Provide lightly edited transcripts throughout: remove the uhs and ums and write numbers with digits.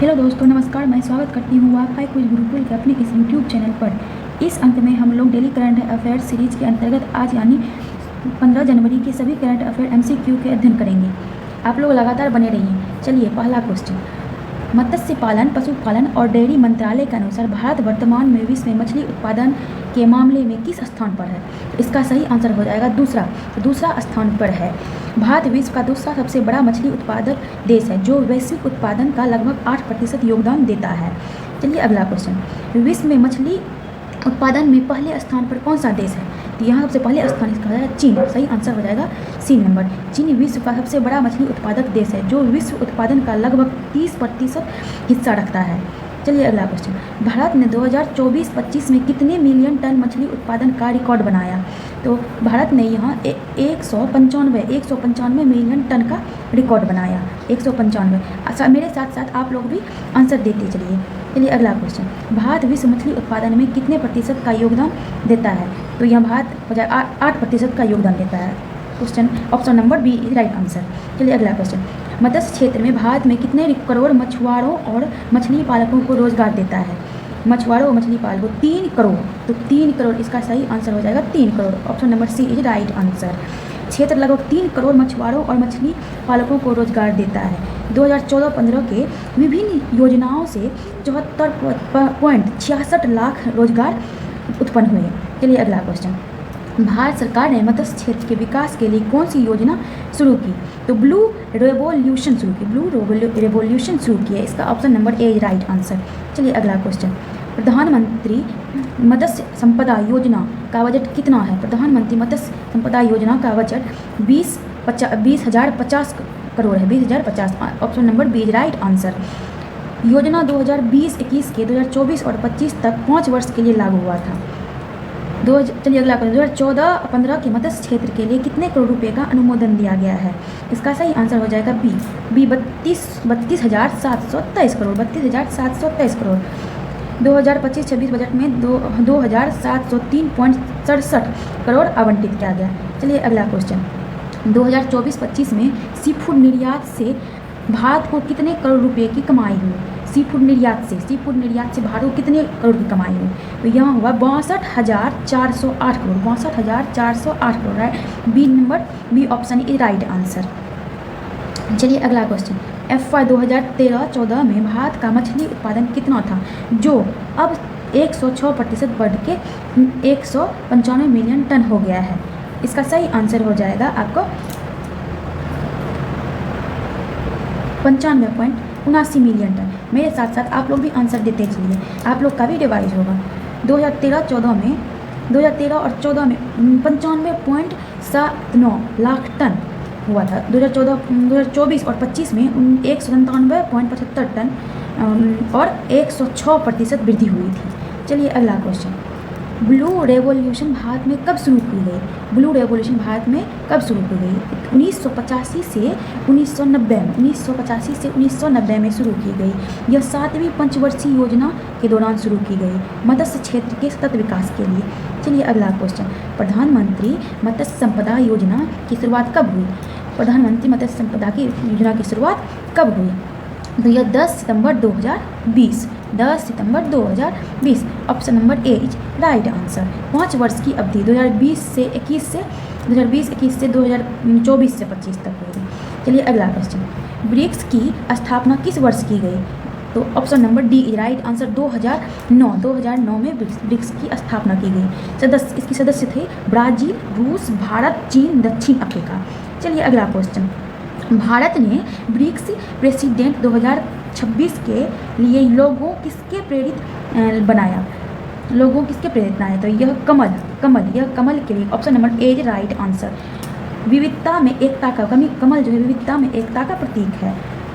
Hello दोस्तों, नमस्कार। मैं स्वागत करती हूँ वाईफाई क्विज गुरुकुल के अपने इस यूट्यूब चैनल पर। इस अंक में हम लोग डेली करंट अफेयर्स सीरीज के अंतर्गत आज यानी 15 जनवरी के सभी करंट अफेयर MCQ के अध्ययन करेंगे। आप लोग लगातार बने रहिए। चलिए, पहला क्वेश्चन। मत्स्य पालन, पशुपालन और डेयरी मंत्रालय के अनुसार भारत वर्तमान में विश्व में मछली उत्पादन के मामले में किस स्थान पर है? इसका सही आंसर हो जाएगा दूसरा। तो दूसरा स्थान पर है। भारत विश्व का दूसरा सबसे बड़ा मछली उत्पादक देश है, जो वैश्विक उत्पादन का लगभग 8% योगदान देता है। चलिए, अगला क्वेश्चन। विश्व में मछली उत्पादन में पहले स्थान पर कौन सा देश है? तो यहाँ सबसे पहले स्थान इसका हो जाएगा चीन। सही आंसर हो जाएगा सी नंबर। चीन विश्व का सबसे बड़ा मछली उत्पादक देश है, जो विश्व उत्पादन का लगभग 30% हिस्सा रखता है। चलिए, अगला क्वेश्चन। भारत ने 2024-25 में कितने मिलियन टन मछली उत्पादन का रिकॉर्ड बनाया? तो भारत ने यहाँ 195 मिलियन टन का रिकॉर्ड बनाया। 195। मेरे साथ साथ आप लोग भी आंसर देते चलिए। चलिए, अगला क्वेश्चन। भारत विश्व मछली उत्पादन में कितने प्रतिशत का योगदान देता है? तो यहाँ भारत हो जाए 8% का योगदान देता है। Question option number B is right answer. चलिए, अगला क्वेश्चन। मत्स्य क्षेत्र में भारत में कितने करोड़ मछुआरों और मछली पालकों को रोजगार देता है? मछुआरों और मछली पालकों 3 करोड़। तो 3 करोड़ इसका सही आंसर हो जाएगा 3 crore. Option number C is right answer. क्षेत्र लगभग 3 करोड़ मछुआरों और मछली पालकों को रोजगार देता है। 2014-15 के विभिन्न योजनाओं से 74.66 लाख रोजगार उत्पन्न हुए। चलिए, अगला क्वेश्चन। भारत सरकार ने मत्स्य क्षेत्र के विकास के लिए कौन सी योजना शुरू की? तो ब्लू रेवोल्यूशन शुरू की। ब्लू रेवोल्यूशन शुरू की है। इसका ऑप्शन नंबर ए राइट आंसर। चलिए, अगला क्वेश्चन। प्रधानमंत्री मत्स्य संपदा योजना का बजट कितना है? प्रधानमंत्री मत्स्य संपदा योजना का बजट 20,050 करोड़ है। 20,050। Option number B right answer. योजना 2020-21 के 2024 और 25 तक 5 वर्ष के लिए लागू हुआ था। चलिए, अगला क्वेश्चन। 2014-15 के मत्स्य क्षेत्र के लिए कितने करोड़ रुपए का अनुमोदन दिया गया है? इसका सही आंसर हो जाएगा बी 32,723 करोड़। 32,723 करोड़। 2025-26 बजट में 2,703.67 करोड़ आवंटित किया गया। चलिए, अगला क्वेश्चन। 2024-25 में सी फूड निर्यात से भारत को कितने करोड़ रुपए की कमाई हुई? सी फूड निर्यात से भारत को कितने करोड़ की कमाई हुई? तो यहाँ हुआ 62,408 करोड़। 62,408 करोड़ है। B option is right answer. चलिए, अगला क्वेश्चन। FY 2013-14 में भारत का मछली उत्पादन कितना था, जो अब 106% बढ़ के 195 मिलियन टन हो गया है? इसका सही आंसर हो जाएगा आपको 95.79 मिलियन टन। मेरे साथ साथ आप लोग भी आंसर देते चलिए, आप लोग का भी रिवाइज होगा। 2013 और 14 में 95.79 लाख टन हुआ था। 2024 और 25 में 197.75 टन और 106% वृद्धि हुई थी। चलिए, अगला क्वेश्चन। ब्लू रेवोल्यूशन भारत में कब शुरू की गई? ब्लू रेवोल्यूशन भारत में कब शुरू की गई? 1985 से 1990 में। 1985 से 1990 में शुरू की गई। यह 7वीं पंचवर्षीय योजना के दौरान शुरू की गई, मत्स्य क्षेत्र के सतत विकास के लिए। चलिए, अगला क्वेश्चन। प्रधानमंत्री मत्स्य संपदा योजना की शुरुआत कब हुई? प्रधानमंत्री मत्स्य संपदा की योजना की शुरुआत कब हुई? तो यह 10 सितंबर 2020। 10 सितंबर 2020। Option number A is right answer. 5 वर्ष की अवधि 2020 से 21 से 2024 से 25 तक हुई। चलिए, अगला क्वेश्चन। ब्रिक्स की स्थापना किस वर्ष की गई? तो option number D is right answer. 2009 में ब्रिक्स की स्थापना की गई। इसकी सदस्य थे ब्राज़ील, रूस, भारत, चीन, दक्षिण अफ्रीका। चलिए, अगला क्वेश्चन। भारत ने ब्रिक्स प्रेसिडेंट 2026 के लिए लोगों किसके प्रेरित बनाया? तो यह कमल के लिए। Option number A is right answer. विविधता में एकता का कमल जो है विविधता में एकता का प्रतीक है।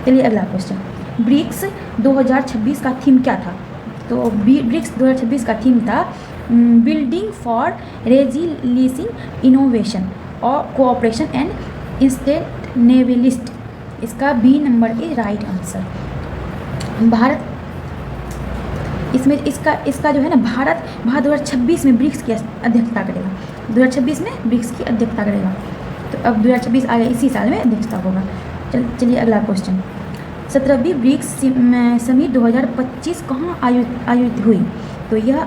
चलिए, अगला क्वेश्चन। ब्रिक्स 2026 का थीम क्या था? तो ब्रिक्स 2026 का थीम था बिल्डिंग फॉर रेजिलिएंस, इनोवेशन और कोऑपरेशन एंड सस्टेनेबिलिटी। इसका B number is right answer. Bharat इसमें इसका जो है ना, भारत 2026 में ब्रिक्स की अध्यक्षता करेगा। 2026 में ब्रिक्स की अध्यक्षता करेगा। तो अब 2026 आ गया, इसी साल में अध्यक्षता होगा। चलिए, अगला क्वेश्चन। 17वीं ब्रिक्स समिट 2025 कहाँ आयोजित हुई? तो यह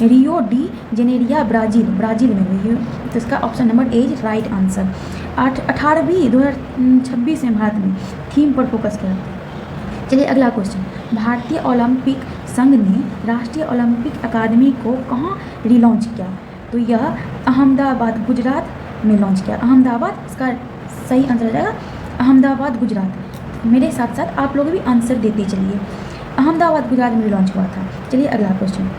रियो डी जेनेरिया ब्राज़ील में हुई है। तो इसका option number A is right answer. 18वीं 2026 में भारत में थीम पर फोकस किया। चलिए अगला क्वेश्चन, भारतीय ओलंपिक संघ ने राष्ट्रीय ओलंपिक अकादमी को कहाँ रिलॉन्च किया? तो यह अहमदाबाद गुजरात में लॉन्च किया। अहमदाबाद, इसका सही आंसर हो जाएगा अहमदाबाद गुजरात। मेरे साथ साथ आप लोग भी आंसर देते चलिए। अहमदाबाद गुजरात में लॉन्च हुआ था। चलिए अगला क्वेश्चन,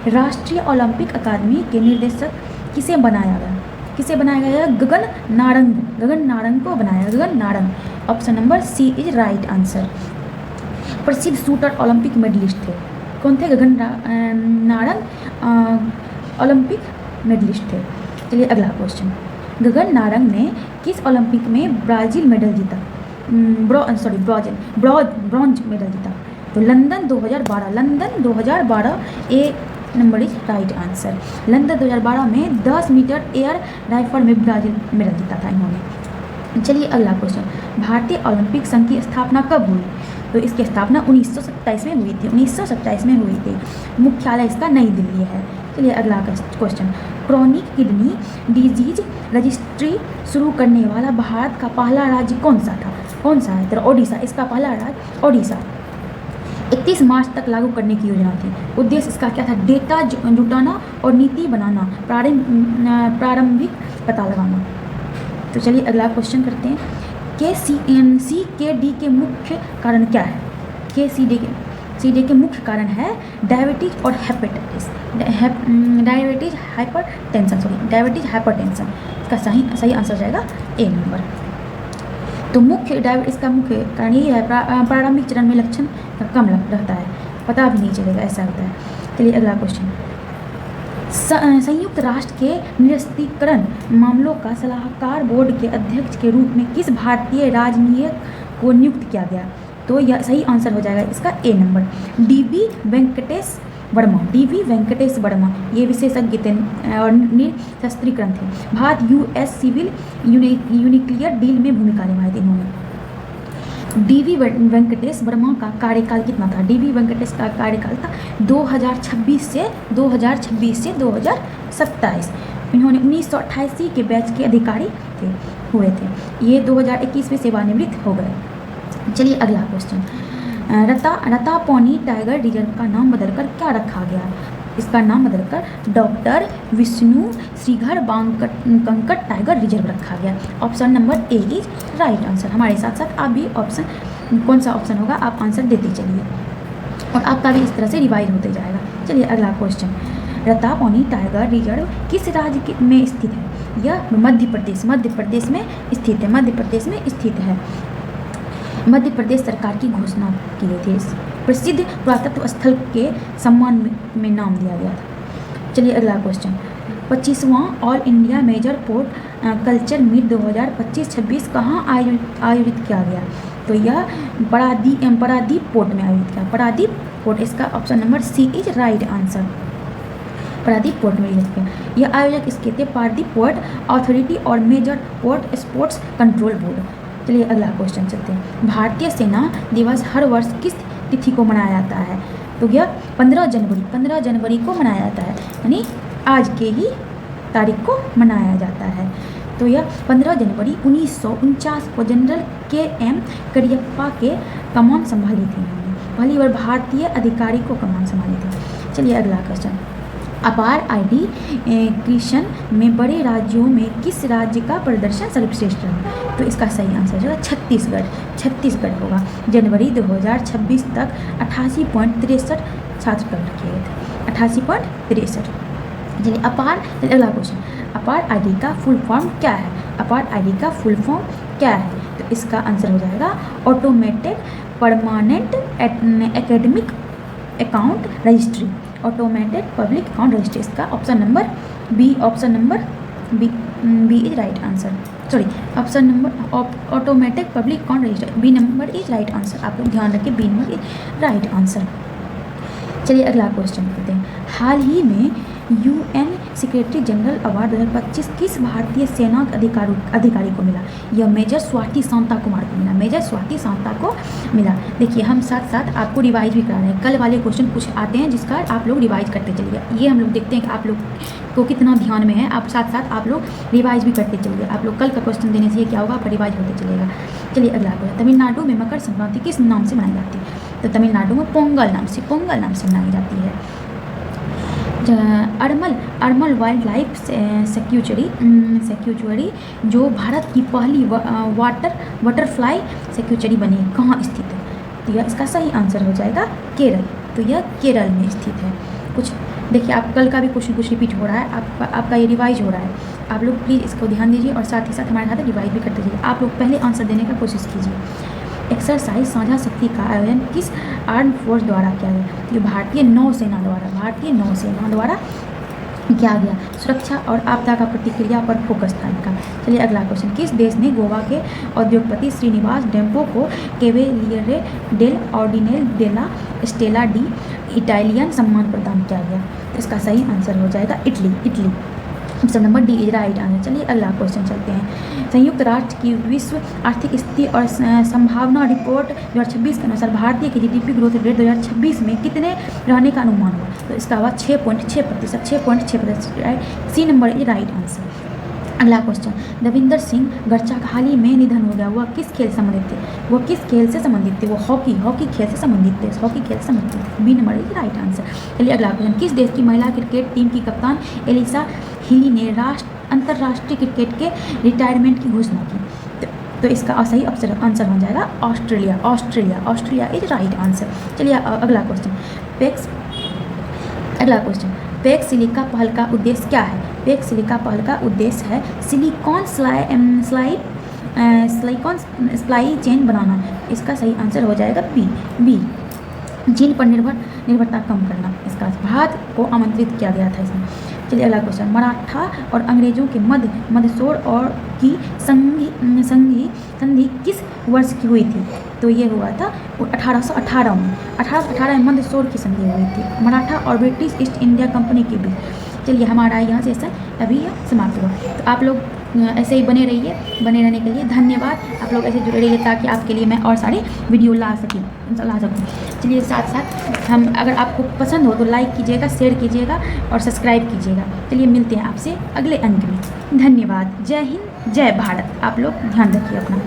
राष्ट्रीय ओलंपिक अकादमी के निर्देशक किसे बनाया गया? किसे बनाया गया? गगन नारंग को बनाया। Gagan Narang. Option number C is right answer. प्रसिद्ध शूटर ओलंपिक मेडलिस्ट थे। कौन थे? गगन नारंग ओलंपिक मेडलिस्ट थे। चलिए अगला क्वेश्चन, गगन नारंग ने किस ओलंपिक में ब्राज़ील मेडल जीता? ब्रॉन्ज मेडल जीता। तो London 2012। London 2012 A number is right answer. London 2012 में 10 मीटर एयर राइफल में ब्राज़ील मेडल जीता था इन्होंने। चलिए अगला क्वेश्चन, भारतीय ओलंपिक संघ की स्थापना कब हुई? तो इसकी स्थापना 1927 में हुई थी। 1927 में हुई थी। मुख्यालय इसका नई दिल्ली है। चलिए अगला question, chronic kidney disease registry शुरू करने वाला भारत का पहला राज्य कौन सा था? कौन सा है? तो ओडिशा। इसका पहला राज्य ओडिशा। 31 मार्च तक लागू करने की योजना थी। उद्देश्य इसका क्या था? डेटा जुटाना और नीति बनाना, प्रारंभिक पता लगाना। तो चलिए अगला क्वेश्चन करते हैं, CKD के मुख्य कारण क्या है? CKD के मुख्य कारण है डायबिटीज और हेपेटाइटिस। Diabetes hypertension. इसका सही आंसर जाएगा ए नंबर। तो इसका मुख्य कारण यही है, प्रारंभिक चरण में लक्षण कम रहता है, पता भी नहीं चलेगा, ऐसा होता है। चलिए अगला क्वेश्चन, संयुक्त राष्ट्र के निरस्त्रीकरण मामलों का सलाहकार बोर्ड के अध्यक्ष के रूप में किस भारतीय राजनयिक को नियुक्त किया गया? तो यह सही आंसर हो जाएगा इसका A number, DV Venkatesh Varma. ये विशेषज्ञ थे और निरस्त्रीकरण थे। Bharat US civil nuclear deal में भूमिका निभाई थी इन्होंने। DV वेंकटेश वर्मा का कार्यकाल कितना था? DV वेंकटेश का कार्यकाल था 2026 से 2027। इन्होंने 1988 के बैच के अधिकारी हुए थे। ये 2021 में सेवानिवृत्त हो गए। चलिए अगला क्वेश्चन, रतापौनी टाइगर रिजर्व का नाम बदलकर क्या रखा गया? इसका नाम बदलकर डॉक्टर विष्णु श्रीधर कंकट टाइगर रिजर्व रखा गया। Option number A is right answer. हमारे साथ साथ आप भी ऑप्शन, कौन सा ऑप्शन होगा आप आंसर देते चलिए और आपका भी इस तरह से रिवाइज होते जाएगा। चलिए अगला क्वेश्चन, रतापौनी टाइगर रिजर्व किस राज्य में स्थित है? यह मध्य प्रदेश में स्थित है। मध्य प्रदेश सरकार की घोषणा की गई थी। प्रसिद्ध पुरातत्व स्थल के सम्मान में नाम दिया गया था। चलिए अगला क्वेश्चन, 25वां all India major port culture meet 2025-26 कहाँ आयोजित किया गया? तो यह पारादीप पोर्ट में आयोजित किया। पारादीप पोर्ट, इसका option number C is right answer. Paradip port में आयोजित किया। यह आयोजक इसके थे पारादीप पोर्ट अथॉरिटी और major port sports control board. चलिए अगला क्वेश्चन चलते हैं, भारतीय सेना दिवस हर वर्ष किस तिथि को मनाया जाता है? तो यह 15 जनवरी को मनाया जाता है, यानी आज के ही तारीख को मनाया जाता है। तो यह 15 जनवरी 1949 को जनरल KM करियप्पा के कमान संभाली थी। पहली बार भारतीय अधिकारी को कमान संभाली थी। चलिए अगला क्वेश्चन, अपार ID क्रिशन में बड़े राज्यों में किस राज्य का प्रदर्शन सर्वश्रेष्ठ रहा? तो इसका सही आंसर है छत्तीसगढ़ होगा। जनवरी 2026 तक 88.63 छात्र कर रखे गए थे। 88.63। चलिए अगला क्वेश्चन, अपार ID का फुल फॉर्म क्या है? अपार ID का फुल फॉर्म क्या है? तो इसका आंसर हो जाएगा automated permanent academic account registry. Automated public account registry, इसका option number B is right answer. Sorry, option number automatic public account register, B number is right answer. आप लोग ध्यान रखें, B number is right answer. चलिए अगला question करते हैं, हाल ही में UN सेक्रेटरी जनरल अवार्ड 2025 किस भारतीय सेना के अधिकारी को मिला? यह मेजर स्वाति शांता कुमार को मिला, मेजर स्वाति शांता को मिला। देखिए हम साथ साथ आपको रिवाइज भी करा रहे हैं, कल वाले क्वेश्चन कुछ आते हैं जिसका आप लोग रिवाइज करते चलिए। ये हम लोग देखते हैं कि आप लोग को कितना ध्यान में है, आप साथ साथ आप लोग रिवाइज भी करते चलिए। आप लोग कल का क्वेश्चन देने से ये क्या होगा, आपका रिवाइज होते चलेगा। चलिए अगला क्वेश्चन, तमिलनाडु में मकर संक्रांति किस नाम से मनाई जाती है? तो तमिलनाडु में पोंगल नाम से मनाई जाती है। अरमल वाइल्ड लाइफ सेंचुरी जो भारत की पहली बटरफ्लाई सेंचुरी बनी कहाँ स्थित है? तो यह इसका सही आंसर हो जाएगा केरल। तो यह केरल में स्थित है। कुछ देखिए आप कल का भी क्वेश्चन कुछ रिपीट हो रहा है, आपका ये रिवाइज हो रहा है। आप लोग प्लीज़ इसको ध्यान दीजिए और साथ ही साथ हमारे साथ रिवाइज भी करते रहिए। आप लोग पहले आंसर देने का कोशिश कीजिए। एक्सरसाइज साझा शक्ति का आयोजन किस आर्म फोर्स द्वारा किया गया? ये भारतीय नौसेना द्वारा किया गया। सुरक्षा और आपदा का प्रतिक्रिया पर फोकस था इनका। चलिए अगला क्वेश्चन, किस देश ने गोवा के उद्योगपति श्रीनिवास डेम्पो को कैवेलियरे डेल ऑर्डिनेल डेला स्टेला डी इटालियन सम्मान प्रदान किया गया? तो इसका सही आंसर हो जाएगा Italy. Option number D is right answer. चलिए अगला क्वेश्चन चलते हैं। संयुक्त राष्ट्र की विश्व आर्थिक स्थिति और संभावना रिपोर्ट 2026 के अनुसार भारतीय की जीडीपी ग्रोथ रेट 2026 में कितने रहने का अनुमान हुआ? तो इसका हुआ 6.6%। Right, C number is right answer. अगला क्वेश्चन, दविंदर सिंह गर्चा का हाल ही में निधन हो गया, वह किस खेल से संबंधित थे? वो हॉकी खेल से संबंधित थे। B number is right answer. चलिए अगला क्वेश्चन, किस देश की महिला क्रिकेट टीम की कप्तान एलिसा हिली ने अंतर्राष्ट्रीय क्रिकेट के रिटायरमेंट की घोषणा की? तो इसका सही आंसर हो जाएगा ऑस्ट्रेलिया इज राइट आंसर। चलिए अगला क्वेश्चन, पैक्स सिलिका पहल का उद्देश्य क्या है? पैक्स सिलिका पहल का उद्देश्य है सिलिकॉन सप्लाई चेन बनाना। इसका सही आंसर हो जाएगा बी चीन पर निर्भरता कम करना। इसका भारत को आमंत्रित किया गया था इसमें। चलिए अगला क्वेश्चन, मराठा और अंग्रेजों के मध्यशोर और की संधि किस वर्ष की हुई थी? तो ये हुआ था 1818 में। 1818 में मध्यशोर की संधि हुई थी मराठा और ब्रिटिश ईस्ट इंडिया कंपनी के बीच। चलिए हमारा यहाँ सेशन अभी समाप्त हुआ। तो आप लोग ऐसे ही बने रहने के लिए धन्यवाद। आप लोग ऐसे जुड़े रहिए ताकि आपके लिए मैं और सारी वीडियो ला सकूँ। चलिए साथ साथ हम अगर आपको पसंद हो तो लाइक कीजिएगा, शेयर कीजिएगा और सब्सक्राइब कीजिएगा। चलिए मिलते हैं आपसे अगले अंक में। धन्यवाद। जय हिंद, जय भारत। आप लोग ध्यान रखिए अपना।